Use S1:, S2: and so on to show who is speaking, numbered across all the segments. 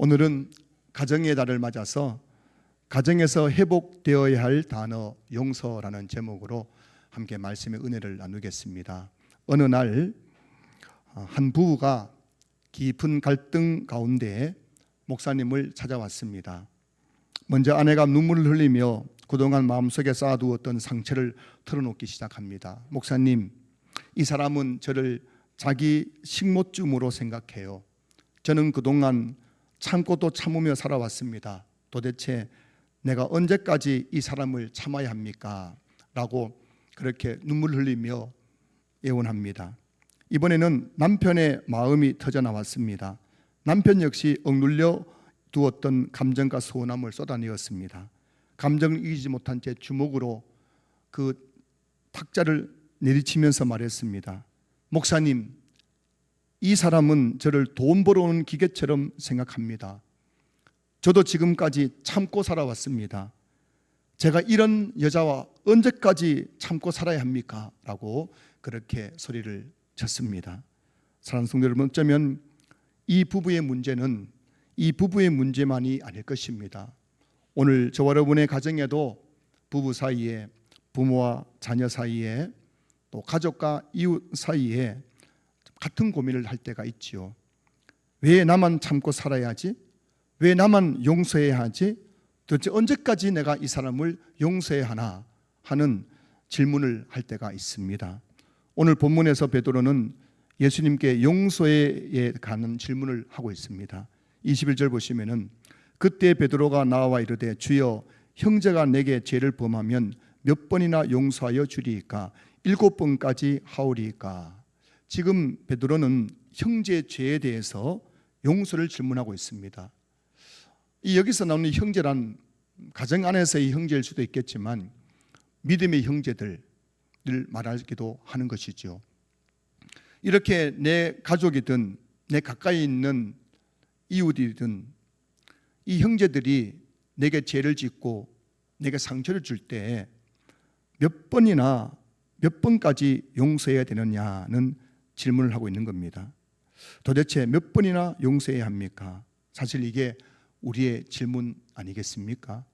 S1: 오늘은 가정의 달을 맞아서 가정에서 회복되어야 할 단어 용서라는 제목으로 함께 말씀의 은혜를 나누겠습니다. 어느 날 한 부부가 깊은 갈등 가운데 목사님을 찾아왔습니다. 먼저 아내가 눈물을 흘리며 그동안 마음속에 쌓아두었던 상처를 털어놓기 시작합니다. 목사님, 이 사람은 저를 자기 식모쯤으로 생각해요. 저는 그동안 참고 또 참으며 살아왔습니다. 도대체 내가 언제까지 이 사람을 참아야 합니까? 라고 그렇게 눈물 흘리며 애원합니다. 이번에는 남편의 마음이 터져나왔습니다. 남편 역시 억눌려 두었던 감정과 서운함을 쏟아내었습니다. 감정을 이기지 못한 채 주먹으로 그 탁자를 내리치면서 말했습니다. 목사님, 이 사람은 저를 돈 벌어오는 기계처럼 생각합니다. 저도 지금까지 참고 살아왔습니다. 제가 이런 여자와 언제까지 참고 살아야 합니까? 라고 그렇게 소리를 쳤습니다. 사랑하는 성도 여러분, 어쩌면 이 부부의 문제는 이 부부의 문제만이 아닐 것입니다. 오늘 저와 여러분의 가정에도 부부 사이에, 부모와 자녀 사이에, 또 가족과 이웃 사이에 같은 고민을 할 때가 있지요. 왜 나만 참고 살아야 하지? 왜 나만 용서해야 하지? 도대체 언제까지 내가 이 사람을 용서해야 하나 하는 질문을 할 때가 있습니다. 오늘 본문에서 베드로는 예수님께 용서에 관한 질문을 하고 있습니다. 21절 보시면은 그때 베드로가 나와 이르되 주여, 형제가 내게 죄를 범하면 몇 번이나 용서하여 주리이까? 7번까지 하오리이까? 지금 베드로는 형제의 죄에 대해서 용서를 질문하고 있습니다. 이 여기서 나오는 형제란 가정 안에서의 형제일 수도 있겠지만 믿음의 형제들을 말하기도 하는 것이죠. 이렇게 내 가족이든 내 가까이 있는 이웃이든 이 형제들이 내게 죄를 짓고 내게 상처를 줄 때 몇 번이나 몇 번까지 용서해야 되느냐는 질문을 하고 있는 겁니다. 도대체 몇 번이나 용서해야 합니까? 사실 이게 우리의 질문 아니겠습니까?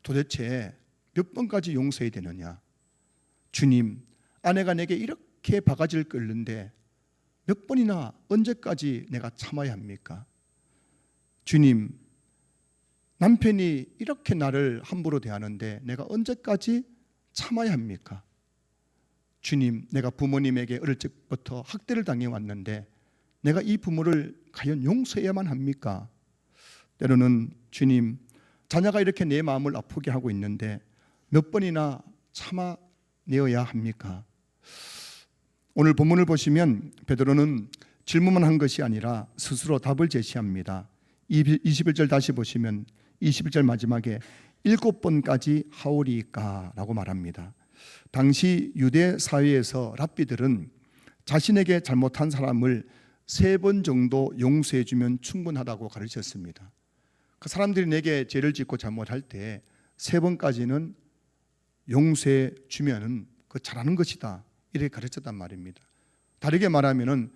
S1: 도대체 몇 번까지 용서해야 되느냐? 주님, 아내가 내게 이렇게 바가지를 끓는데 몇 번이나 언제까지 내가 참아야 합니까? 주님, 남편이 이렇게 나를 함부로 대하는데 내가 언제까지 참아야 합니까? 주님, 내가 부모님에게 어릴 적부터 학대를 당해왔는데 내가 이 부모를 과연 용서해야만 합니까? 때로는 주님, 자녀가 이렇게 내 마음을 아프게 하고 있는데 몇 번이나 참아내어야 합니까? 오늘 본문을 보시면 베드로는 질문만 한 것이 아니라 스스로 답을 제시합니다. 21절 다시 보시면 21절 마지막에 7번까지 하오리이까? 라고 말합니다. 당시 유대 사회에서 랍비들은 자신에게 잘못한 사람을 3번 정도 용서해 주면 충분하다고 가르쳤습니다. 그 사람들이 내게 죄를 짓고 잘못할 때 3번까지는 용서해 주면 그 잘하는 것이다, 이렇게 가르쳤단 말입니다. 다르게 말하면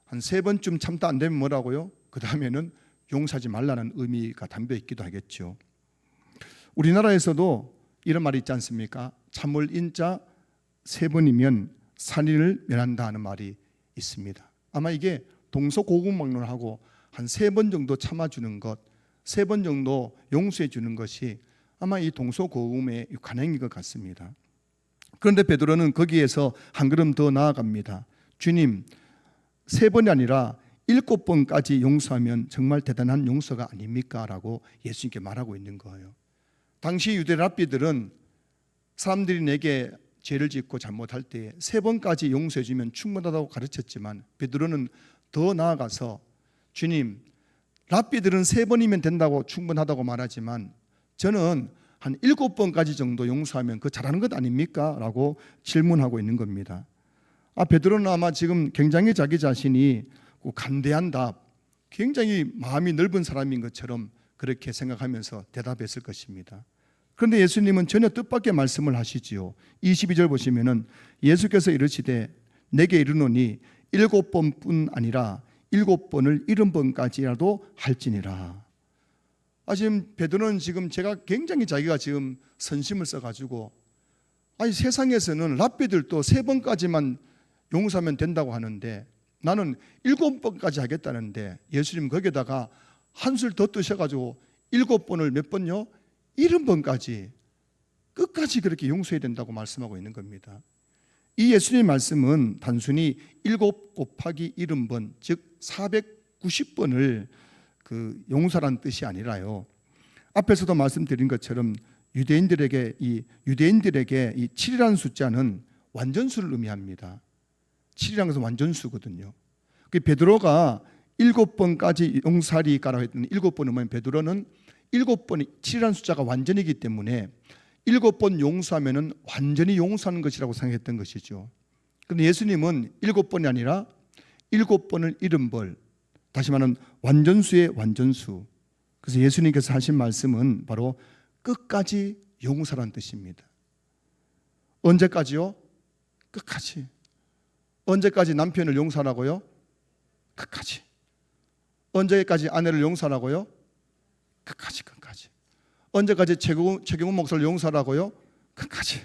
S1: 한 3번쯤 참다 안 되면 뭐라고요? 그 다음에는 용서하지 말라는 의미가 담겨 있기도 하겠죠. 우리나라에서도 이런 말이 있지 않습니까? 참을 인자 3번이면 살인을 면한다 하는 말이 있습니다. 아마 이게 동서고금망론하고 한 3번 정도 참아주는 것, 3번 정도 용서해 주는 것이 아마 이 동서고금의 관행인 것 같습니다. 그런데 베드로는 거기에서 한 걸음 더 나아갑니다. 주님, 3번이 아니라 7번까지 용서하면 정말 대단한 용서가 아닙니까? 라고 예수님께 말하고 있는 거예요. 당시 유대 랍비들은 사람들이 내게 죄를 짓고 잘못할 때 3번까지 용서해 주면 충분하다고 가르쳤지만 베드로는 더 나아가서 주님, 랍비들은 3번이면 된다고 충분하다고 말하지만 저는 한 7번까지 정도 용서하면 그거 잘하는 것 아닙니까? 라고 질문하고 있는 겁니다. 베드로는 아마 지금 굉장히 자기 자신이 간대한 답, 굉장히 마음이 넓은 사람인 것처럼 그렇게 생각하면서 대답했을 것입니다. 그런데 예수님은 전혀 뜻밖의 말씀을 하시지요. 22절 보시면은 예수께서 이르시되 내게 이르노니 7번뿐 아니라 7번을 70번까지라도 할지니라. 지금 베드로는 지금 제가 굉장히 자기가 지금 선심을 써가지고 세상에서는 랍비들도 3번까지만 용서하면 된다고 하는데 나는 7번까지 하겠다는데 예수님 거기다가 한술 더 뜨셔가지고 7번을 몇 번요? 70번까지 끝까지 그렇게 용서해야 된다고 말씀하고 있는 겁니다. 이 예수님 말씀은 단순히 7 곱하기 70번 즉 490번을 용서라는 뜻이 아니라요. 앞에서도 말씀드린 것처럼 유대인들에게 이 7이라는 숫자는 완전수를 의미합니다. 7이라는 것은 완전수거든요. 베드로가 7번까지 용서하리까라고 했더니 7번은 뭐냐면 베드로는 7번이 7이라는 숫자가 완전이기 때문에 7번 용서하면은 완전히 용서하는 것이라고 생각했던 것이죠. 그런데 예수님은 7번이 아니라 7번을 70벌, 다시 말하면 완전수의 완전수. 그래서 예수님께서 하신 말씀은 바로 끝까지 용서라는 뜻입니다. 언제까지요? 끝까지. 언제까지 남편을 용서하라고요? 끝까지. 언제까지 아내를 용서하라고요? 끝까지. 언제까지 최경훈 목사를 용서하라고요? 끝까지.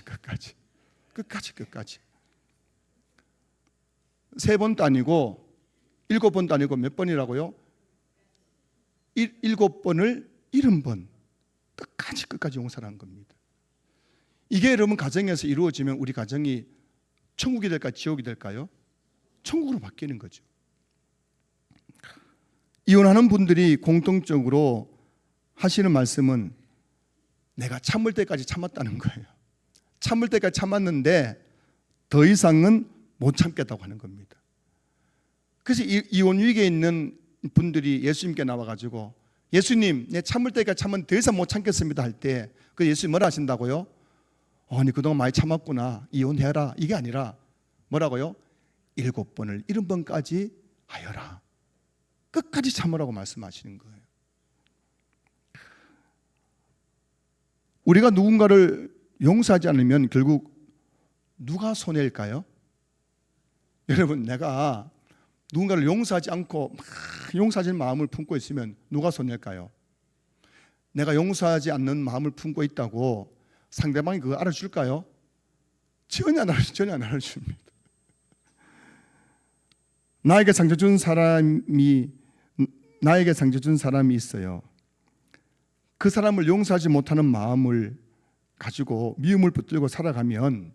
S1: 3번도 아니고 7번도 아니고 몇 번이라고요? 7번을 70번 끝까지 용서하는 겁니다. 이게 여러분 가정에서 이루어지면 우리 가정이 천국이 될까요? 지옥이 될까요? 천국으로 바뀌는 거죠. 이혼하는 분들이 공통적으로 하시는 말씀은 내가 참을 때까지 참았다는 거예요. 참을 때까지 참았는데 더 이상은 못 참겠다고 하는 겁니다. 그래서 이혼 위기에 있는 분들이 예수님께 나와가지고 예수님, 내 참을 때까지 참은 더 이상 못 참겠습니다 할 때 그 예수님 뭐라 하신다고요? 아니 그동안 많이 참았구나, 이혼해라. 이게 아니라 뭐라고요? 7번을 70번까지 하여라. 끝까지 참으라고 말씀하시는 거예요. 우리가 누군가를 용서하지 않으면 결국 누가 손해일까요? 여러분, 내가 누군가를 용서하지 않고 막 용서하실 마음을 품고 있으면 누가 손해일까요? 내가 용서하지 않는 마음을 품고 있다고 상대방이 그거 알아줄까요? 전혀 안 알아줍니다. 나에게 상처 준 사람이 있어요. 그 사람을 용서하지 못하는 마음을 가지고 미움을 붙들고 살아가면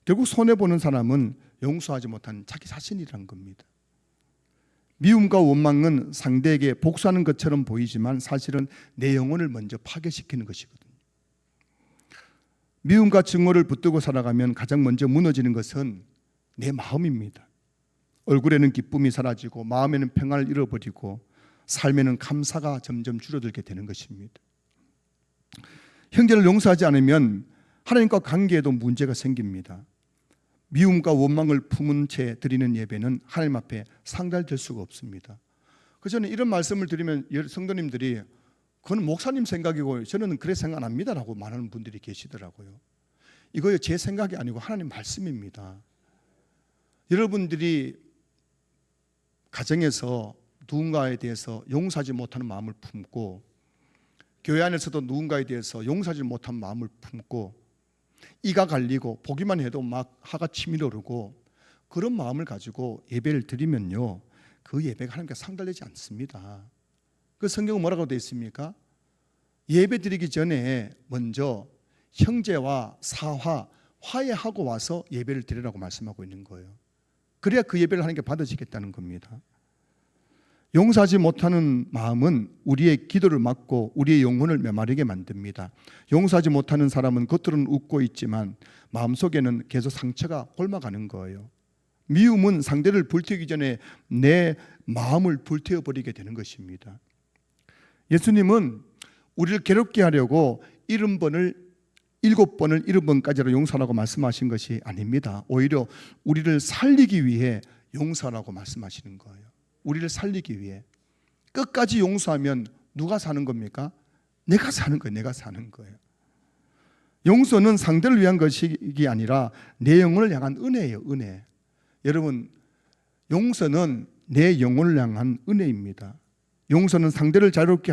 S1: 결국 손해보는 사람은 용서하지 못한 자기 자신이란 겁니다. 미움과 원망은 상대에게 복수하는 것처럼 보이지만 사실은 내 영혼을 먼저 파괴시키는 것이거든요. 미움과 증오를 붙들고 살아가면 가장 먼저 무너지는 것은 내 마음입니다. 얼굴에는 기쁨이 사라지고 마음에는 평안을 잃어버리고 삶에는 감사가 점점 줄어들게 되는 것입니다. 형제를 용서하지 않으면 하나님과 관계에도 문제가 생깁니다. 미움과 원망을 품은 채 드리는 예배는 하나님 앞에 상달될 수가 없습니다. 그래서 저는 이런 말씀을 드리면 성도님들이 그건 목사님 생각이고 저는 그래 생각 안 합니다 라고 말하는 분들이 계시더라고요. 이거 제 생각이 아니고 하나님 말씀입니다. 여러분들이 가정에서 누군가에 대해서 용서하지 못하는 마음을 품고 교회 안에서도 누군가에 대해서 용서하지 못한 마음을 품고 이가 갈리고 보기만 해도 막 하가 치밀어 오르고 그런 마음을 가지고 예배를 드리면요, 그 예배가 하나님께 상달되지 않습니다. 그 성경은 뭐라고 되어 있습니까? 예배 드리기 전에 먼저 형제와 화해하고 와서 예배를 드리라고 말씀하고 있는 거예요. 그래야 그 예배를 하나님께 받으시겠다는 겁니다. 용서하지 못하는 마음은 우리의 기도를 막고 우리의 영혼을 메마르게 만듭니다. 용서하지 못하는 사람은 겉으로는 웃고 있지만 마음속에는 계속 상처가 옮아가는 거예요. 미움은 상대를 불태우기 전에 내 마음을 불태워버리게 되는 것입니다. 예수님은 우리를 괴롭게 하려고 7번을 70번까지로 용서하라고 말씀하신 것이 아닙니다. 오히려 우리를 살리기 위해 용서하라고 말씀하시는 거예요. 우리를 살리기 위해. 끝까지 용서하면 누가 사는 겁니까? 내가 사는 거예요. 용서는 상대를 위한 것이 아니라 내 영혼을 향한 은혜예요. 은혜. 여러분, 용서는 내 영혼을 향한 은혜입니다. 용서는 상대를 자유롭게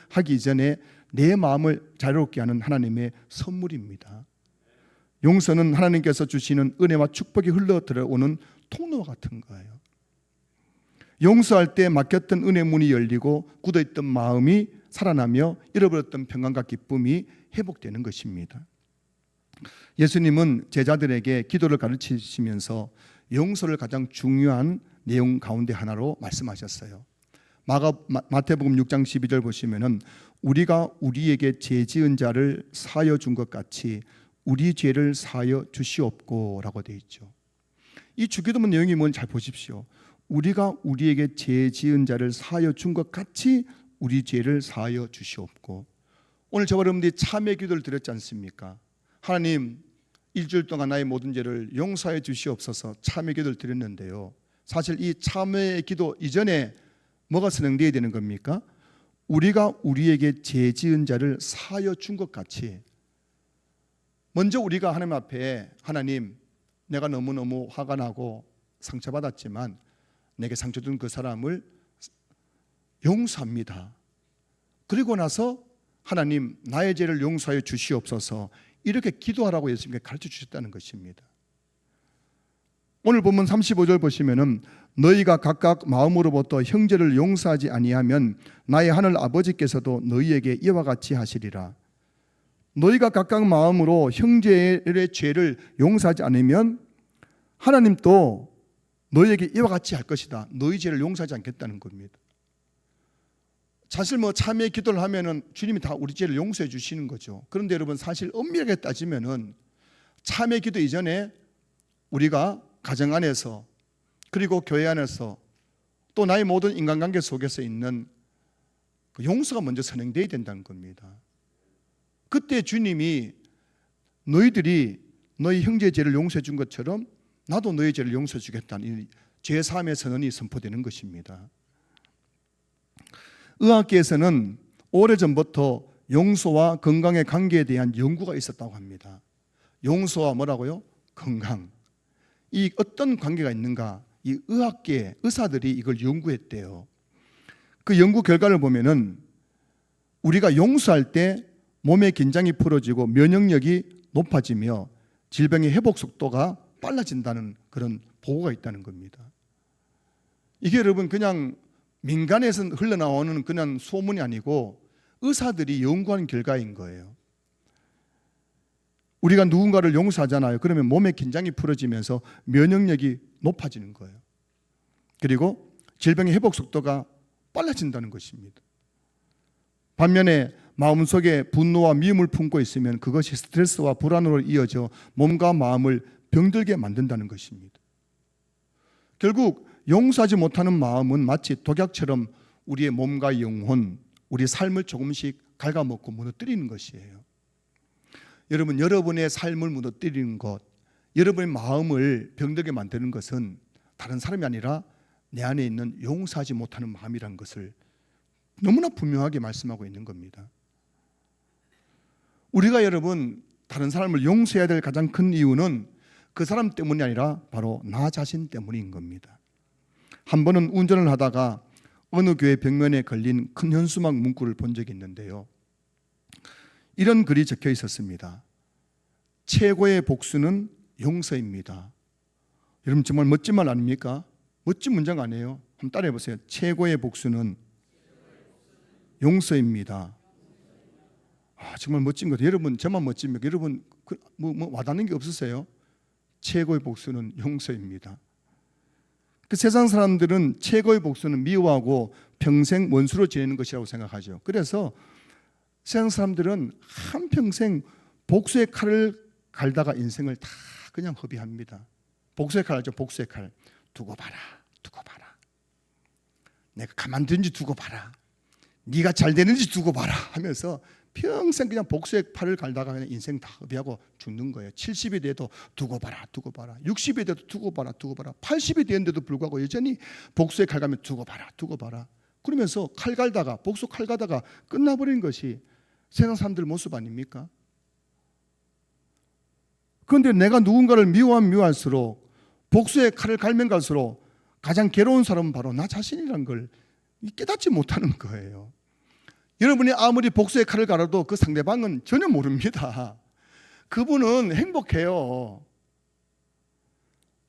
S1: 하기 전에 내 마음을 자유롭게 하는 하나님의 선물입니다. 용서는 하나님께서 주시는 은혜와 축복이 흘러 들어오는 통로와 같은 거예요. 용서할 때 막혔던 은혜 문이 열리고 굳어있던 마음이 살아나며 잃어버렸던 평안과 기쁨이 회복되는 것입니다. 예수님은 제자들에게 기도를 가르치시면서 용서를 가장 중요한 내용 가운데 하나로 말씀하셨어요. 마태복음 6장 12절 보시면은 우리가 우리에게 죄 지은 자를 사하여 준 것 같이 우리 죄를 사하여 주시옵고라고 되어 있죠. 이 주기도문 내용이 뭔지 잘 보십시오. 우리가 우리에게 죄 지은 자를 사하여 준 것 같이 우리 죄를 사하여 주시옵고. 오늘 저와 여러분들이 참회 기도를 드렸지 않습니까? 하나님, 일주일 동안 나의 모든 죄를 용서해 주시옵소서 참회 기도를 드렸는데요. 사실 이 참회 기도 이전에 뭐가 선행되어야 되는 겁니까? 우리가 우리에게 죄 지은 자를 사하여 준 것 같이 먼저 우리가 하나님 앞에 하나님, 내가 너무너무 화가 나고 상처받았지만 내게 상처 준 그 사람을 용서합니다. 그리고 나서 하나님, 나의 죄를 용서하여 주시옵소서 이렇게 기도하라고 예수님께 가르쳐 주셨다는 것입니다. 오늘 본문 35절 보시면은 너희가 각각 마음으로부터 형제를 용서하지 아니하면 나의 하늘 아버지께서도 너희에게 이와 같이 하시리라. 너희가 각각 마음으로 형제의 죄를 용서하지 않으면 하나님도 너희에게 이와 같이 할 것이다. 너희 죄를 용서하지 않겠다는 겁니다. 사실 참회 기도를 하면은 주님이 다 우리 죄를 용서해 주시는 거죠. 그런데 여러분, 사실 엄밀하게 따지면은 참회 기도 이전에 우리가 가정 안에서 그리고 교회 안에서 또 나의 모든 인간관계 속에서 있는 그 용서가 먼저 선행되어야 된다는 겁니다. 그때 주님이 너희들이 너희 형제의 죄를 용서해 준 것처럼 나도 너희 죄를 용서해 주겠다는 죄사함의 선언이 선포되는 것입니다. 의학계에서는 오래전부터 용서와 건강의 관계에 대한 연구가 있었다고 합니다. 용서와 뭐라고요? 건강. 이 어떤 관계가 있는가? 이 의학계 의사들이 이걸 연구했대요. 그 연구 결과를 보면은 우리가 용서할 때 몸의 긴장이 풀어지고 면역력이 높아지며 질병의 회복 속도가 빨라진다는 그런 보고가 있다는 겁니다. 이게 여러분 그냥 민간에서 흘러나오는 그냥 소문이 아니고 의사들이 연구한 결과인 거예요. 우리가 누군가를 용서하잖아요. 그러면 몸의 긴장이 풀어지면서 면역력이 높아지는 거예요. 그리고 질병의 회복 속도가 빨라진다는 것입니다. 반면에 마음속에 분노와 미움을 품고 있으면 그것이 스트레스와 불안으로 이어져 몸과 마음을 병들게 만든다는 것입니다. 결국 용서하지 못하는 마음은 마치 독약처럼 우리의 몸과 영혼, 우리의 삶을 조금씩 갉아먹고 무너뜨리는 것이에요. 여러분, 여러분의 삶을 무너뜨리는 것, 여러분의 마음을 병들게 만드는 것은 다른 사람이 아니라 내 안에 있는 용서하지 못하는 마음이라는 것을 너무나 분명하게 말씀하고 있는 겁니다. 우리가 여러분 다른 사람을 용서해야 될 가장 큰 이유는 그 사람 때문이 아니라 바로 나 자신 때문인 겁니다. 한 번은 운전을 하다가 어느 교회 벽면에 걸린 큰 현수막 문구를 본 적이 있는데요. 이런 글이 적혀 있었습니다. 최고의 복수는 용서입니다. 여러분 정말 멋진 말 아닙니까? 멋진 문장 아니에요? 한번 따라해 보세요. 최고의 복수는 용서입니다. 정말 멋진 것 같아요. 여러분 저만 멋집니까? 여러분 와닿는 게 없으세요? 최고의 복수는 용서입니다. 그 세상 사람들은 최고의 복수는 미워하고 평생 원수로 지내는 것이라고 생각하죠. 그래서 세상 사람들은 한평생 복수의 칼을 갈다가 인생을 다 그냥 허비합니다. 복수의 칼 알죠? 복수의 칼. 두고 봐라, 두고 봐라. 내가 가만두는지 두고 봐라. 네가 잘 되는지 두고 봐라 하면서 평생 그냥 복수의 팔을 갈다가 그냥 인생 다 허비하고 죽는 거예요. 70이 돼도 두고 봐라, 두고 봐라. 60이 돼도 두고 봐라, 두고 봐라. 80이 되는데도 불구하고 여전히 복수의 칼 가면 두고 봐라, 두고 봐라. 그러면서 칼 갈다가 복수 칼 가다가 끝나버린 것이 세상 사람들 모습 아닙니까? 그런데 내가 누군가를 미워하면 미워할수록 복수의 칼을 갈면 갈수록 가장 괴로운 사람은 바로 나 자신이라는 걸 깨닫지 못하는 거예요. 여러분이 아무리 복수의 칼을 갈아도 그 상대방은 전혀 모릅니다. 그분은 행복해요.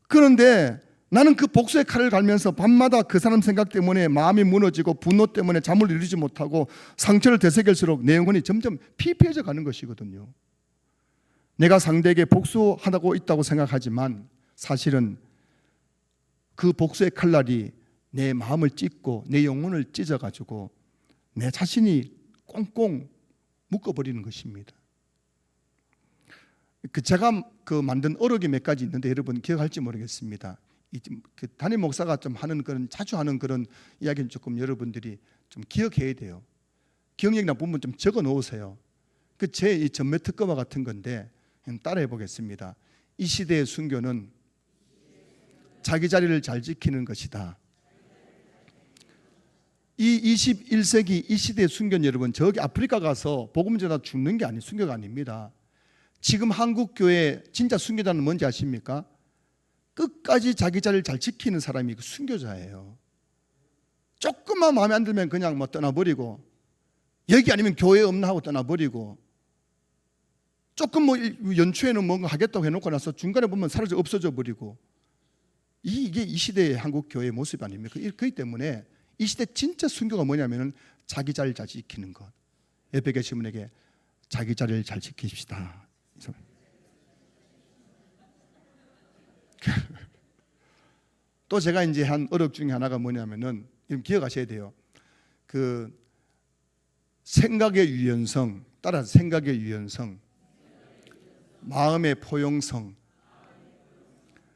S1: 그런데 나는 그 복수의 칼을 갈면서 밤마다 그 사람 생각 때문에 마음이 무너지고 분노 때문에 잠을 이루지 못하고 상처를 되새길수록 내 영혼이 점점 피폐해져 가는 것이거든요. 내가 상대에게 복수하고 있다고 생각하지만 사실은 그 복수의 칼날이 내 마음을 찢고 내 영혼을 찢어가지고 내 자신이 꽁꽁 묶어버리는 것입니다. 제가 만든 어록이 몇 가지 있는데 여러분 기억할지 모르겠습니다. 담임 목사가 좀 하는 그런 자주 하는 그런 이야기는 조금 여러분들이 좀 기억해야 돼요. 기억력이 나쁘면 좀 적어 놓으세요. 제 전매 특검화 같은 건데 따라해 보겠습니다. 이 시대의 순교는 자기 자리를 잘 지키는 것이다. 이 21세기 이 시대의 순교는 여러분 저기 아프리카 가서 복음 전하다 죽는 게 순교가 아닙니다. 지금 한국 교회 진짜 순교자는 뭔지 아십니까? 끝까지 자기 자리를 잘 지키는 사람이 순교자예요. 조금만 마음에 안 들면 그냥 떠나버리고 여기 아니면 교회 없나 하고 떠나버리고 조금 연초에는 뭔가 하겠다고 해놓고 나서 중간에 보면 사라져 없어져 버리고 이게 이 시대의 한국 교회의 모습이 아닙니까? 그렇기 때문에 이 시대 진짜 순교가 뭐냐면은 자기 자리를 잘 지키는 것. 옆에 계신 분에게 자기 자리를 잘 지키십시다. 또 제가 이제 한 어록 중에 하나가 뭐냐면은 기억하셔야 돼요. 생각의 유연성, 따라서 생각의 유연성, 마음의 포용성.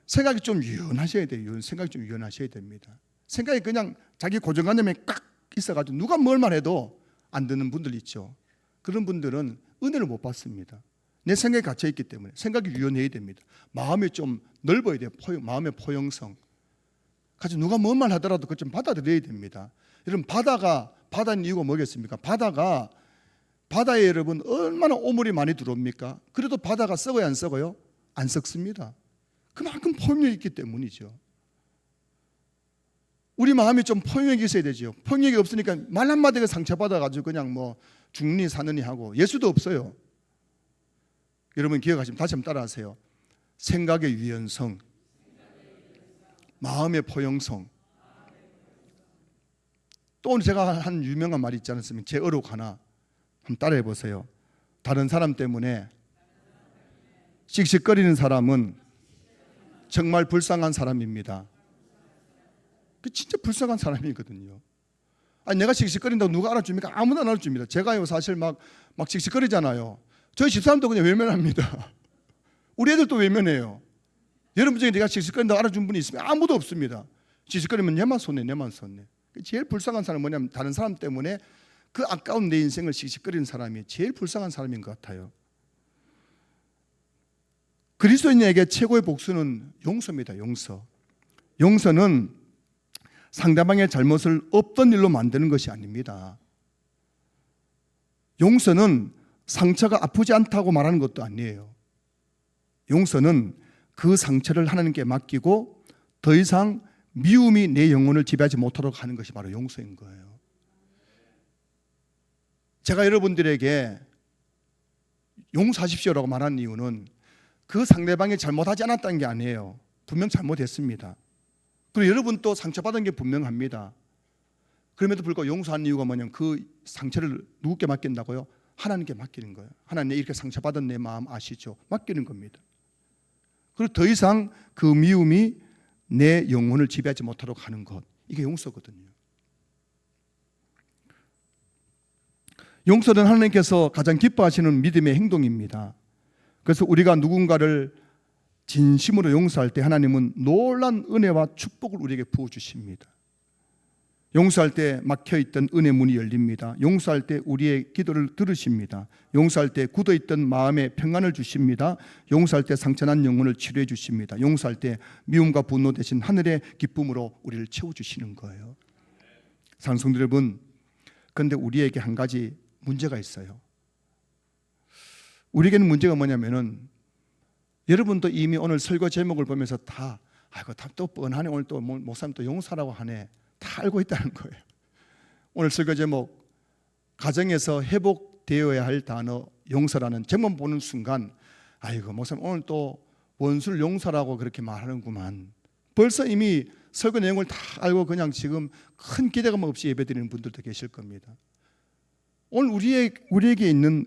S1: 생각이 좀 유연하셔야 돼요. 생각이 좀 유연하셔야 됩니다. 생각이 그냥 자기 고정관념에 딱 있어가지고 누가 뭘 말해도 안 듣는 분들 있죠. 그런 분들은 은혜를 못 받습니다. 내 생각에 갇혀있기 때문에 생각이 유연해야 됩니다. 마음이 좀 넓어야 돼요. 마음의 포용성. 가지고 누가 뭔 말 하더라도 그걸 좀 받아들여야 됩니다. 여러분 바다인 이유가 뭐겠습니까? 바다에 여러분 얼마나 오물이 많이 들어옵니까? 그래도 바다가 썩어요 안 썩어요? 안 썩습니다. 그만큼 포용력이 있기 때문이죠. 우리 마음이 좀 포용력이 있어야 되죠. 포용력이 없으니까 말 한마디가 상처받아가지고 그냥 죽니 사느니 하고 예수도 없어요. 여러분 기억하시면 다시 한번 따라하세요. 생각의 유연성, 마음의 포용성. 또 오늘 제가 한 유명한 말이 있지 않습니까? 제 어록 하나 한번 따라해 보세요. 다른 사람 때문에 씩씩거리는 사람은 정말 불쌍한 사람입니다. 그 진짜 불쌍한 사람이거든요. 아니 내가 씩씩거린다고 누가 알아줍니까? 아무도 안 알아줍니다. 제가요 사실 막 씩씩거리잖아요. 저희 집사람도 그냥 외면합니다. 우리 애들도 외면해요. 여러분 중에 내가 씩씩거린다고 알아준 분이 있으면 아무도 없습니다. 씩씩거리면 내만 손해. 제일 불쌍한 사람은 뭐냐면 다른 사람 때문에 그 아까운 내 인생을 씩씩거리는 사람이 제일 불쌍한 사람인 것 같아요. 그리스도인에게 최고의 복수는 용서입니다. 용서는 상대방의 잘못을 없던 일로 만드는 것이 아닙니다. 용서는 상처가 아프지 않다고 말하는 것도 아니에요. 용서는 그 상처를 하나님께 맡기고 더 이상 미움이 내 영혼을 지배하지 못하도록 하는 것이 바로 용서인 거예요. 제가 여러분들에게 용서하십시오라고 말하는 이유는 그 상대방이 잘못하지 않았다는 게 아니에요. 분명 잘못했습니다. 그리고 여러분 또 상처받은 게 분명합니다. 그럼에도 불구하고 용서하는 이유가 뭐냐면 그 상처를 누구께 맡긴다고요? 하나님께 맡기는 거예요. 하나님 이렇게 상처받은 내 마음 아시죠? 맡기는 겁니다. 그리고 더 이상 그 미움이 내 영혼을 지배하지 못하도록 하는 것, 이게 용서거든요. 용서는 하나님께서 가장 기뻐하시는 믿음의 행동입니다. 그래서 우리가 누군가를 진심으로 용서할 때 하나님은 놀라운 은혜와 축복을 우리에게 부어주십니다. 용서할 때 막혀있던 은혜 문이 열립니다. 용서할 때 우리의 기도를 들으십니다. 용서할 때 굳어있던 마음에 평안을 주십니다. 용서할 때 상처난 영혼을 치료해 주십니다. 용서할 때 미움과 분노 대신 하늘의 기쁨으로 우리를 채워주시는 거예요. 사랑하는 성도 여러분, 그런데 우리에게 한 가지 문제가 있어요. 우리에게는 문제가 뭐냐면은 여러분도 이미 오늘 설교 제목을 보면서 다 아이고 또 뻔하네. 오늘 또 목사님 또 용서라고 하네. 다 알고 있다는 거예요. 오늘 설교 제목 가정에서 회복되어야 할 단어 용서라는 제목 보는 순간 아이고 목사님 오늘 또 원수를 용서라고 그렇게 말하는구만. 벌써 이미 설교 내용을 다 알고 그냥 지금 큰 기대감 없이 예배드리는 분들도 계실 겁니다. 오늘 우리에게 있는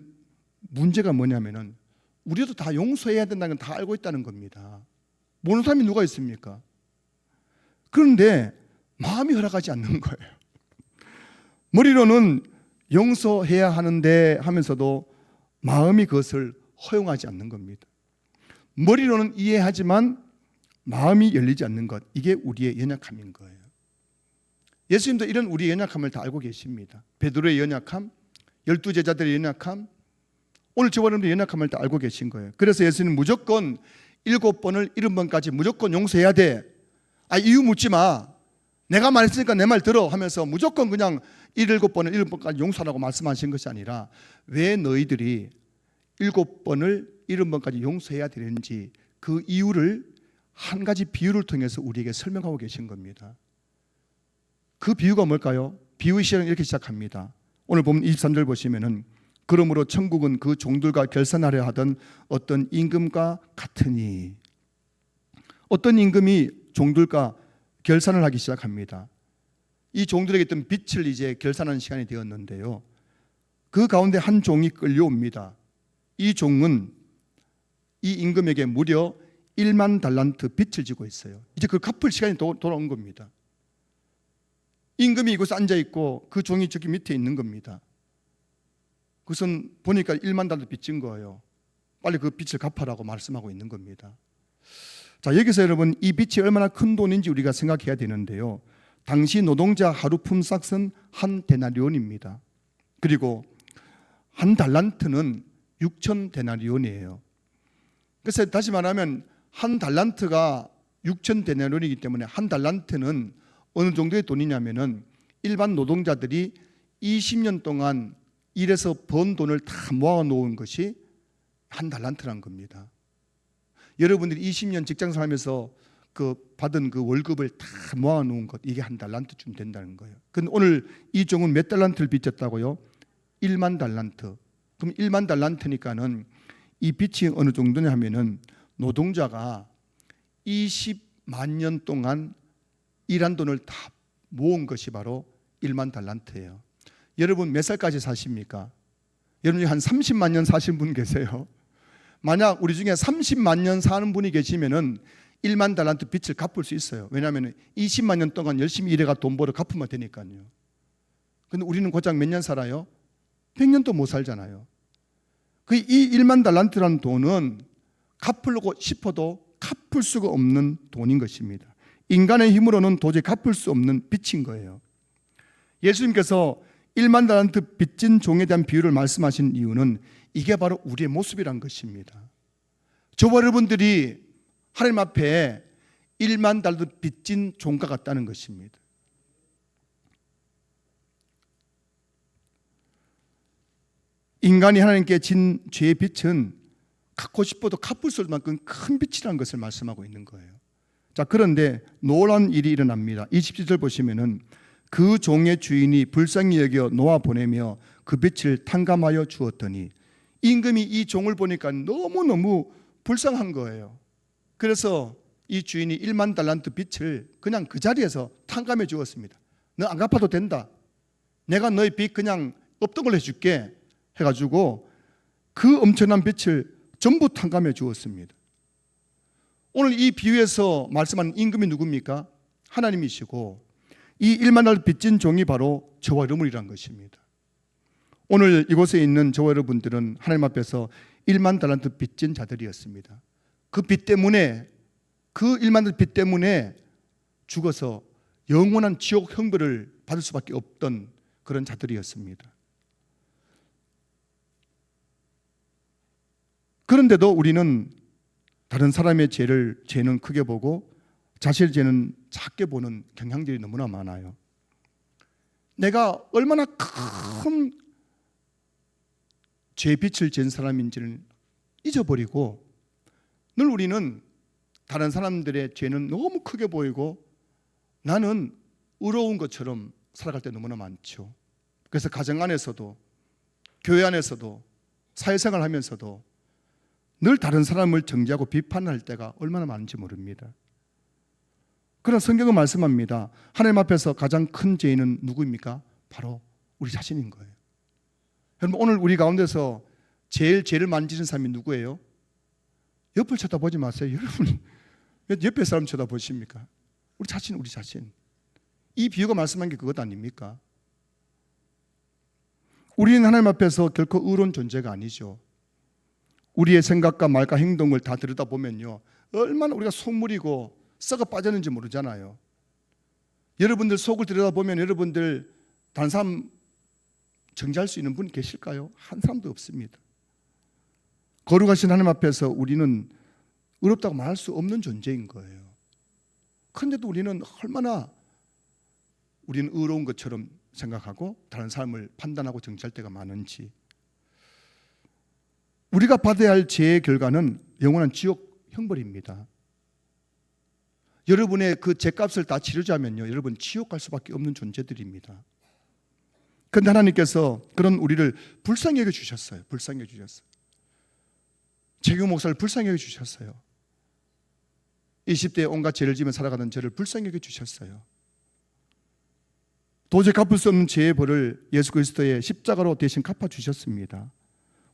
S1: 문제가 뭐냐면은 우리도 다 용서해야 된다는 건 다 알고 있다는 겁니다. 모르는 사람이 누가 있습니까? 그런데 마음이 허락하지 않는 거예요. 머리로는 용서해야 하는데 하면서도 마음이 그것을 허용하지 않는 겁니다. 머리로는 이해하지만 마음이 열리지 않는 것, 이게 우리의 연약함인 거예요. 예수님도 이런 우리의 연약함을 다 알고 계십니다. 베드로의 연약함, 12제자들의 연약함, 오늘 저와 여러분들의 연약함을 다 알고 계신 거예요. 그래서 예수님은 무조건 7번을 70번까지 무조건 용서해야 돼. 이유 묻지 마. 내가 말했으니까 내 말 들어 하면서 무조건 그냥 7번을 70번까지 용서하라고 말씀하신 것이 아니라 왜 너희들이 7번을 70번까지 용서해야 되는지 그 이유를 한 가지 비유를 통해서 우리에게 설명하고 계신 겁니다. 그 비유가 뭘까요? 비유의 시작은 이렇게 시작합니다. 오늘 보면 23절 보시면은 그러므로 천국은 그 종들과 결산하려 하던 어떤 임금과 같으니, 어떤 임금이 종들과 결산을 하기 시작합니다. 이 종들에게 있던 빚을 이제 결산하는 시간이 되었는데요, 그 가운데 한 종이 끌려옵니다. 이 종은 이 임금에게 무려 1만 달란트 빚을 지고 있어요. 이제 그 갚을 시간이 돌아온 겁니다. 임금이 이곳에 앉아 있고 그 종이 저기 밑에 있는 겁니다. 그것은 보니까 1만 달란트 빚진 거예요. 빨리 그 빚을 갚아라고 말씀하고 있는 겁니다. 자, 여기서 여러분 이 빚이 얼마나 큰 돈인지 우리가 생각해야 되는데요, 당시 노동자 하루 품삯은 한 데나리온입니다. 그리고 한 달란트는 6천 데나리온이에요. 그래서 다시 말하면 한 달란트가 6천 데나리온이기 때문에 한 달란트는 어느 정도의 돈이냐면은 일반 노동자들이 20년 동안 일해서 번 돈을 다 모아 놓은 것이 한 달란트란 겁니다. 여러분들이 20년 직장 살면서 그 받은 그 월급을 다 모아 놓은 것, 이게 한 달란트쯤 된다는 거예요. 근데 오늘 이 종은 몇 달란트를 빚졌다고요? 1만 달란트. 그럼 1만 달란트니까는 이 빚이 어느 정도냐 하면은 노동자가 20만 년 동안 일한 돈을 다 모은 것이 바로 1만 달란트예요. 여러분 몇 살까지 사십니까? 여러분 중에 한 30만 년 사신 분 계세요? 만약 우리 중에 30만 년 사는 분이 계시면은 1만 달란트 빚을 갚을 수 있어요. 왜냐하면 20만 년 동안 열심히 일해가 돈 벌어 갚으면 되니까요. 근데 우리는 고작 몇 년 살아요? 100년도 못 살잖아요. 이 1만 달란트라는 돈은 갚으려고 싶어도 갚을 수가 없는 돈인 것입니다. 인간의 힘으로는 도저히 갚을 수 없는 빚인 거예요. 예수님께서 1만 달란트 빚진 종에 대한 비유를 말씀하신 이유는 이게 바로 우리의 모습이란 것입니다. 저와 여러분들이 하나님 앞에 1만 달란트 빚진 종과 같다는 것입니다. 인간이 하나님께 진 죄의 빚은 갚고 싶어도 갚을 수 없을 만큼 큰 빚이라는 것을 말씀하고 있는 거예요. 자, 그런데 놀라운 일이 일어납니다. 27절 보시면은 그 종의 주인이 불쌍히 여겨 놓아 보내며 그 빚을 탕감하여 주었더니, 임금이 이 종을 보니까 너무너무 불쌍한 거예요. 그래서 이 주인이 1만 달란트 빚을 그냥 그 자리에서 탕감해 주었습니다. 너 안 갚아도 된다. 내가 너의 빚 그냥 없던 걸 해줄게 해가지고 그 엄청난 빚을 전부 탕감해 주었습니다. 오늘 이 비유에서 말씀하는 임금이 누굽니까? 하나님이시고 이 1만 달란트 빚진 종이 바로 저와 여러분이란 것입니다. 오늘 이곳에 있는 저와 여러분들은 하나님 앞에서 1만 달란트 빚진 자들이었습니다. 그 빚 때문에, 그 1만 달란트 빚 때문에 죽어서 영원한 지옥 형벌을 받을 수밖에 없던 그런 자들이었습니다. 그런데도 우리는 다른 사람의 죄는 크게 보고 자신의 죄는 작게 보는 경향들이 너무나 많아요. 내가 얼마나 큰 죄 빚을 진 사람인지를 잊어버리고 늘 우리는 다른 사람들의 죄는 너무 크게 보이고 나는 의로운 것처럼 살아갈 때 너무나 많죠. 그래서 가정 안에서도 교회 안에서도 사회생활 하면서도 늘 다른 사람을 정죄하고 비판할 때가 얼마나 많은지 모릅니다. 그러나 성경은 말씀합니다. 하나님 앞에서 가장 큰 죄인은 누구입니까? 바로 우리 자신인 거예요. 여러분, 오늘 우리 가운데서 제일 죄를 만지는 사람이 누구예요? 옆을 쳐다보지 마세요. 여러분, 옆에 사람 쳐다보십니까? 우리 자신. 이 비유가 말씀한 게 그것 아닙니까? 우리는 하나님 앞에서 결코 의로운 존재가 아니죠. 우리의 생각과 말과 행동을 다 들여다보면요, 얼마나 우리가 속물이고 썩어 빠졌는지 모르잖아요. 여러분들 속을 들여다보면 여러분들 다른 사람 정죄할 수 있는 분 계실까요? 한 사람도 없습니다. 거룩하신 하나님 앞에서 우리는 의롭다고 말할 수 없는 존재인 거예요. 그런데도 우리는 얼마나 우리는 의로운 것처럼 생각하고 다른 사람을 판단하고 정죄할 때가 많은지. 우리가 받아야 할 죄의 결과는 영원한 지옥 형벌입니다. 여러분의 그 죄값을 다 치르자면요, 여러분 지옥 갈 수밖에 없는 존재들입니다. 그런데 하나님께서 그런 우리를 불쌍히 여겨주셨어요. 불쌍히 여겨주셨어요. 최규 목사를 불쌍히 여겨주셨어요. 20대에 온갖 죄를 지으며 살아가는 저를 불쌍히 여겨주셨어요. 도저히 갚을 수 없는 죄의 벌을 예수 그리스도의 십자가로 대신 갚아주셨습니다.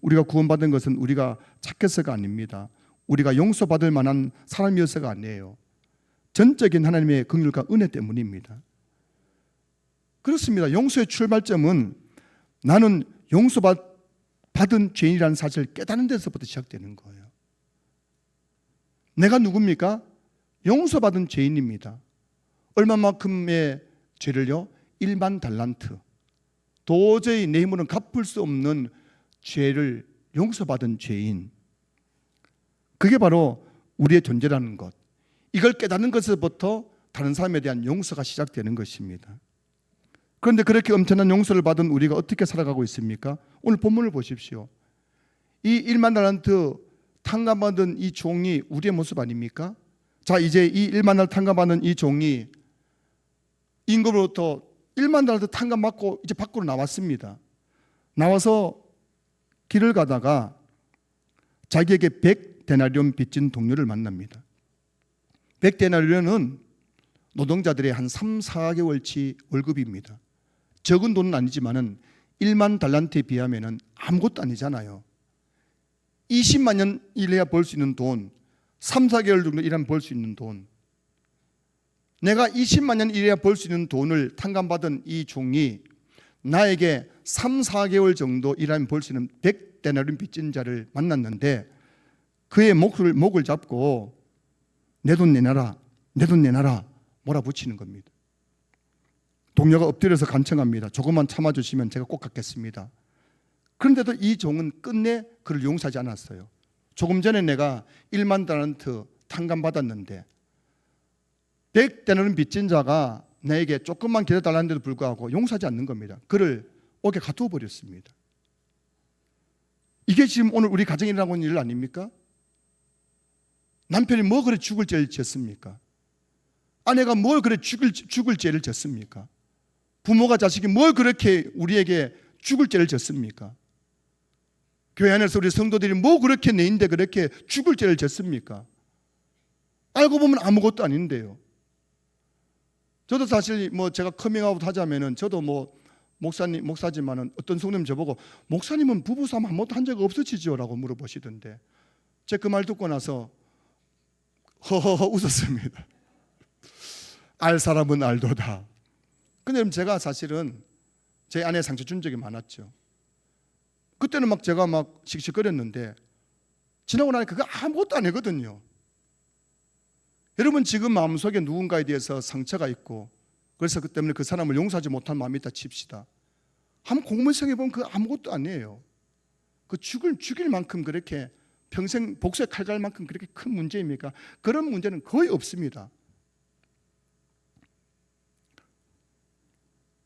S1: 우리가 구원받은 것은 우리가 착해서가 아닙니다. 우리가 용서받을 만한 사람이어서가 아니에요. 전적인 하나님의 긍휼과 은혜 때문입니다. 그렇습니다. 용서의 출발점은 나는 용서받은 죄인이라는 사실을 깨닫는 데서부터 시작되는 거예요. 내가 누굽니까? 용서받은 죄인입니다. 얼마만큼의 죄를요? 1만 달란트. 도저히 내 힘으로는 갚을 수 없는 죄를 용서받은 죄인. 그게 바로 우리의 존재라는 것. 이걸 깨닫는 것에서부터 다른 사람에 대한 용서가 시작되는 것입니다. 그런데 그렇게 엄청난 용서를 받은 우리가 어떻게 살아가고 있습니까? 오늘 본문을 보십시오. 이 1만 달란트 탕감받은 이 종이 우리의 모습 아닙니까? 자, 이제 이 1만 달란트 탕감받은 이 종이 임금으로부터 1만 달란트 탕감받고 이제 밖으로 나왔습니다. 나와서 길을 가다가 자기에게 100데나리온 빚진 동료를 만납니다. 100데나리온은 노동자들의 한 3, 4개월치 월급입니다. 적은 돈은 아니지만은 1만 달란트에 비하면 아무것도 아니잖아요. 20만 년 일해야 벌 수 있는 돈, 3, 4개월 정도 일하면 벌 수 있는 돈. 내가 20만 년 일해야 벌 수 있는 돈을 탕감받은 이 종이 나에게 3, 4개월 정도 일하면 벌 수 있는 100데나리온 빚진 자를 만났는데 그의 목을 잡고 내 돈 내놔라, 내 돈 내놔라 몰아붙이는 겁니다. 동료가 엎드려서 간청합니다. 조금만 참아주시면 제가 꼭 갚겠습니다. 그런데도 이 종은 끝내 그를 용서하지 않았어요. 조금 전에 내가 1만 달란트 탕감받았는데 100데나리온 빚진 자가 나에게 조금만 기다려달라는데도 불구하고 용서하지 않는 겁니다. 그를 옥에 가두어 버렸습니다. 이게 지금 오늘 우리 가정에 일어나고 있는 일 아닙니까? 남편이 뭐 그래 죽을 죄를 졌습니까? 아내가 뭘 그래 죽을 죄를 졌습니까? 부모가 자식이 뭘 그렇게 우리에게 죽을 죄를 졌습니까? 교회 안에서 우리 성도들이 뭐 그렇게 내인데 그렇게 죽을 죄를 졌습니까? 알고 보면 아무것도 아닌데요. 저도 사실 뭐 제가 커밍아웃 하자면은 저도 뭐 목사지만은 어떤 성도님 저보고 목사님은 부부싸움 한 번도 한 적 없으시죠? 라고 물어보시던데 제 그 말 듣고 나서 허허허 웃었습니다. 알 사람은 알도다. 근데 제가 사실은 제 아내에 상처 준 적이 많았죠. 그때는 막 제가 막 씩씩거렸는데 지나고 나니까 그거 아무것도 아니거든요. 여러분 지금 마음속에 누군가에 대해서 상처가 있고 그래서 그 때문에 그 사람을 용서하지 못한 마음이 있다 칩시다. 한번 곰곰이 생각해보면 그거 아무것도 아니에요. 그 죽일 만큼 그렇게 평생 복수의 칼 갈 만큼 그렇게 큰 문제입니까? 그런 문제는 거의 없습니다.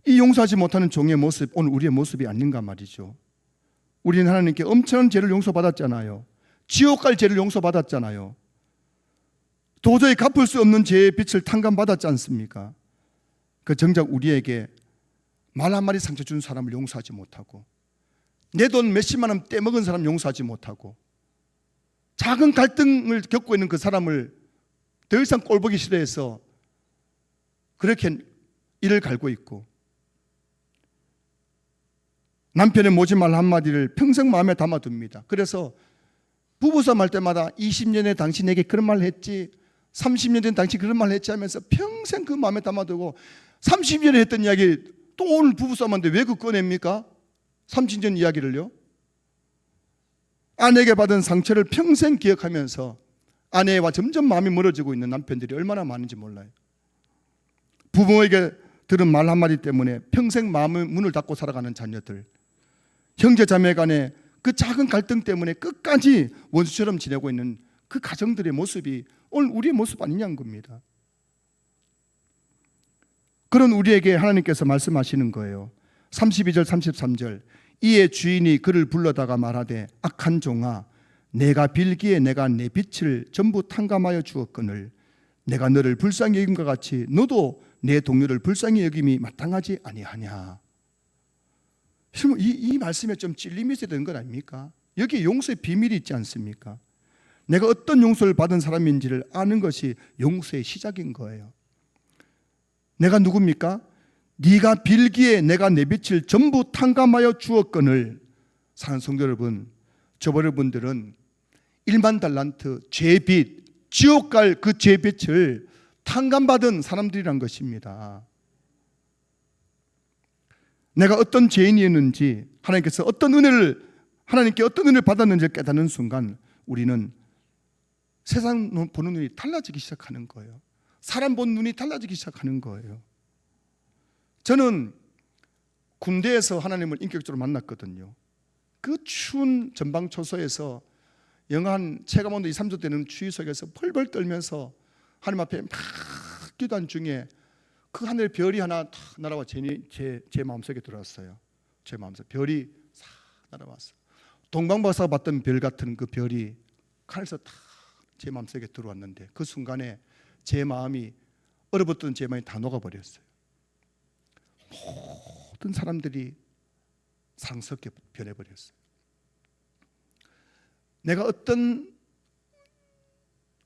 S1: 이 용서하지 못하는 종의 모습, 오늘 우리의 모습이 아닌가 말이죠. 우리는 하나님께 엄청난 죄를 용서받았잖아요. 지옥 갈 죄를 용서받았잖아요. 도저히 갚을 수 없는 죄의 빚을 탕감받았지 않습니까? 그 정작 우리에게 말 한마디 상처 준 사람을 용서하지 못하고, 내 돈 몇십만 원 떼먹은 사람 용서하지 못하고, 작은 갈등을 겪고 있는 그 사람을 더 이상 꼴보기 싫어해서 그렇게 이를 갈고 있고, 남편의 모진 말 한마디를 평생 마음에 담아둡니다. 그래서 부부싸움 할 때마다 20년에 당신에게 그런 말 했지, 30년 된 당신 그런 말 했지 하면서 평생 그 마음에 담아두고, 30년에 했던 이야기 또 오늘 부부싸움인데 왜 그 꺼냅니까? 30년 이야기를요. 아내에게 받은 상처를 평생 기억하면서 아내와 점점 마음이 멀어지고 있는 남편들이 얼마나 많은지 몰라요. 부모에게 들은 말 한마디 때문에 평생 마음의 문을 닫고 살아가는 자녀들, 형제 자매 간의 그 작은 갈등 때문에 끝까지 원수처럼 지내고 있는 그 가정들의 모습이 오늘 우리의 모습 아니냐는 겁니다. 그런 우리에게 하나님께서 말씀하시는 거예요. 32절 33절, 이에 주인이 그를 불러다가 말하되 악한 종아, 내가 빌기에 내가 내 빚을 전부 탕감하여 주었거늘 내가 너를 불쌍히 여김과 같이 너도 내 동료를 불쌍히 여김이 마땅하지 아니하냐. 이 말씀에 좀 찔림이 있어야 되는 건 아닙니까? 여기 용서의 비밀이 있지 않습니까? 내가 어떤 용서를 받은 사람인지를 아는 것이 용서의 시작인 거예요. 내가 누굽니까? 네가 빌기에 내가 내 빚을 전부 탕감하여 주었거늘. 사랑하는 성도 여러분, 저번 분들은 1만 달란트 죄빚, 지옥 갈 그 죄빚을 탕감받은 사람들이란 것입니다. 내가 어떤 죄인이었는지, 하나님께 어떤 은혜를 받았는지를 깨닫는 순간 우리는 세상 보는 눈이 달라지기 시작하는 거예요. 사람 보는 눈이 달라지기 시작하는 거예요. 저는 군대에서 하나님을 인격적으로 만났거든요. 그 추운 전방초소에서 영하 한 체감온도 2, 3도 되는 추위 속에서 펄펄 떨면서 하나님 앞에 막 기도한 중에 그 하늘 별이 하나 탁 날아와 제 마음속에 들어왔어요. 제 마음속에 별이 싹 날아왔어요. 동방박사가 봤던 별 같은 그 별이 하늘에서 탁 제 마음속에 들어왔는데 그 순간에 제 마음이, 얼어붙던 제 마음이 다 녹아버렸어요. 모든 사람들이 사랑스럽게 변해버렸어요. 내가 어떤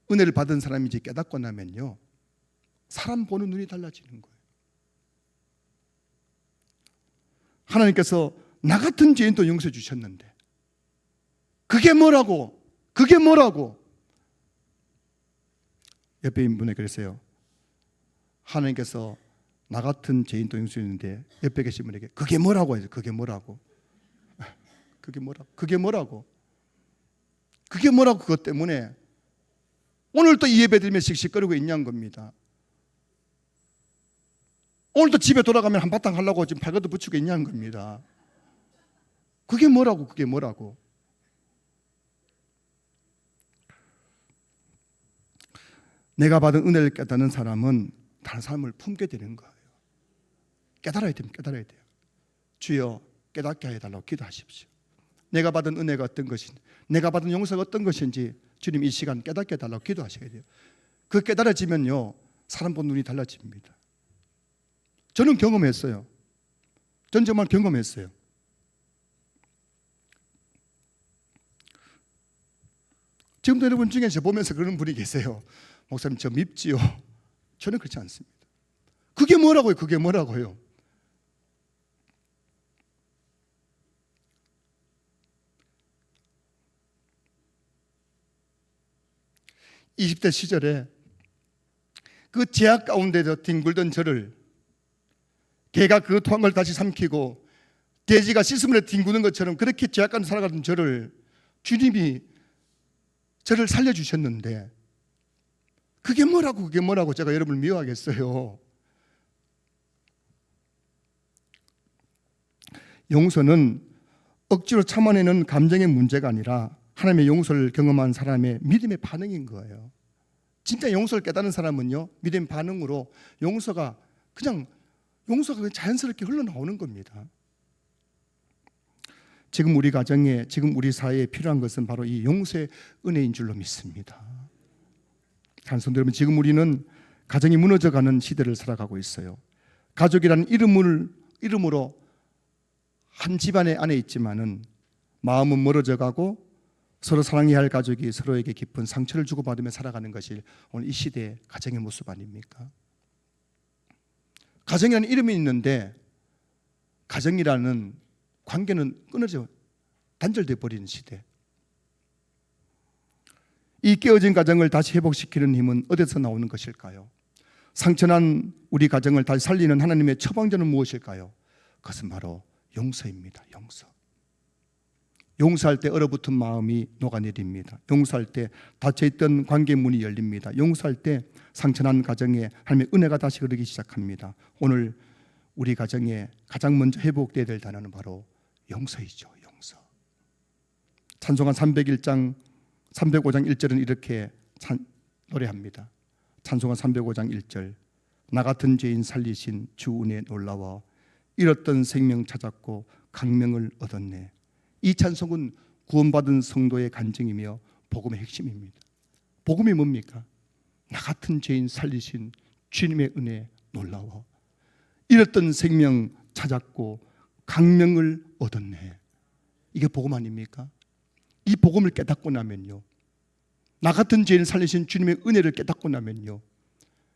S1: 은혜를 받은 사람인지 깨닫고 나면요, 사람 보는 눈이 달라지는 거예요. 하나님께서 나 같은 죄인도 용서해 주셨는데 그게 뭐라고? 옆에 있는 분에게 그랬어요. 하나님께서 나 같은 죄인도 용서해 주는데 옆에 계신 분에게 그게 뭐라고 해서 그게 뭐라고 그것 때문에 오늘 또 이 예배 드리며 씩씩거리고 있냐는 겁니다. 오늘 또 집에 돌아가면 한바탕 하려고 지금 발가도 붙이고 있냐는 겁니다. 그게 뭐라고. 내가 받은 은혜를 깨닫는 사람은 다른 사람을 품게 되는 거예요. 깨달아야 돼요. 주여 깨닫게 해달라고 기도하십시오. 내가 받은 은혜가 어떤 것인지, 내가 받은 용서가 어떤 것인지 주님 이 시간 깨닫게 해달라고 기도하셔야 돼요. 그 깨달아지면요, 사람 보는 눈이 달라집니다. 저는 경험했어요. 전 정말 경험했어요. 지금도 여러분 중에 저 보면서 그러는 분이 계세요. 목사님 저 밉지요. 저는 그렇지 않습니다. 그게 뭐라고요? 20대 시절에 그 제약 가운데서 뒹굴던 저를, 개가 그 토한 걸 다시 삼키고 돼지가 씻음을 뒹구는 것처럼 그렇게 제약 가운데 살아가던 저를 주님이 저를 살려주셨는데 그게 뭐라고 제가 여러분을 미워하겠어요. 용서는 억지로 참아내는 감정의 문제가 아니라 하나님의 용서를 경험한 사람의 믿음의 반응인 거예요. 진짜 용서를 깨닫는 사람은요, 믿음의 반응으로 용서가 그냥 자연스럽게 흘러나오는 겁니다. 지금 우리 가정에, 지금 우리 사회에 필요한 것은 바로 이 용서의 은혜인 줄로 믿습니다. 찬송도 여러분, 지금 우리는 가정이 무너져가는 시대를 살아가고 있어요. 가족이라는 이름으로 한 집안에 안에 있지만은 마음은 멀어져가고 서로 사랑해야 할 가족이 서로에게 깊은 상처를 주고받으며 살아가는 것이 오늘 이 시대의 가정의 모습 아닙니까? 가정이라는 이름이 있는데 가정이라는 관계는 끊어져 단절돼 버리는 시대. 이 깨어진 가정을 다시 회복시키는 힘은 어디서 나오는 것일까요? 상처난 우리 가정을 다시 살리는 하나님의 처방전은 무엇일까요? 그것은 바로 용서입니다. 용서. 용서할 때 얼어붙은 마음이 녹아내립니다. 용서할 때 닫혀있던 관계 문이 열립니다. 용서할 때 상처난 가정에 하나님의 은혜가 다시 흐르기 시작합니다. 오늘 우리 가정에 가장 먼저 회복되어야 될 단어는 바로 용서이죠. 용서. 찬송가 305장 1절은 이렇게 노래합니다. 찬송가 305장 1절. 나 같은 죄인 살리신 주 은혜 놀라워 잃었던 생명 찾았고 강명을 얻었네. 이 찬송은 구원받은 성도의 간증이며 복음의 핵심입니다. 복음이 뭡니까? 나 같은 죄인 살리신 주님의 은혜 놀라워 잃었던 생명 찾았고 강명을 얻었네. 이게 복음 아닙니까? 이 복음을 깨닫고 나면요, 나 같은 죄인 살리신 주님의 은혜를 깨닫고 나면요,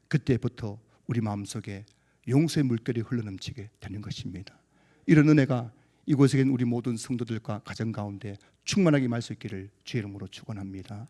S1: 그때부터 우리 마음속에 용서의 물결이 흘러넘치게 되는 것입니다. 이런 은혜가 이곳에 계신 우리 모든 성도들과 가정 가운데 충만하게 임할 수 있기를 주의 이름으로 축원합니다.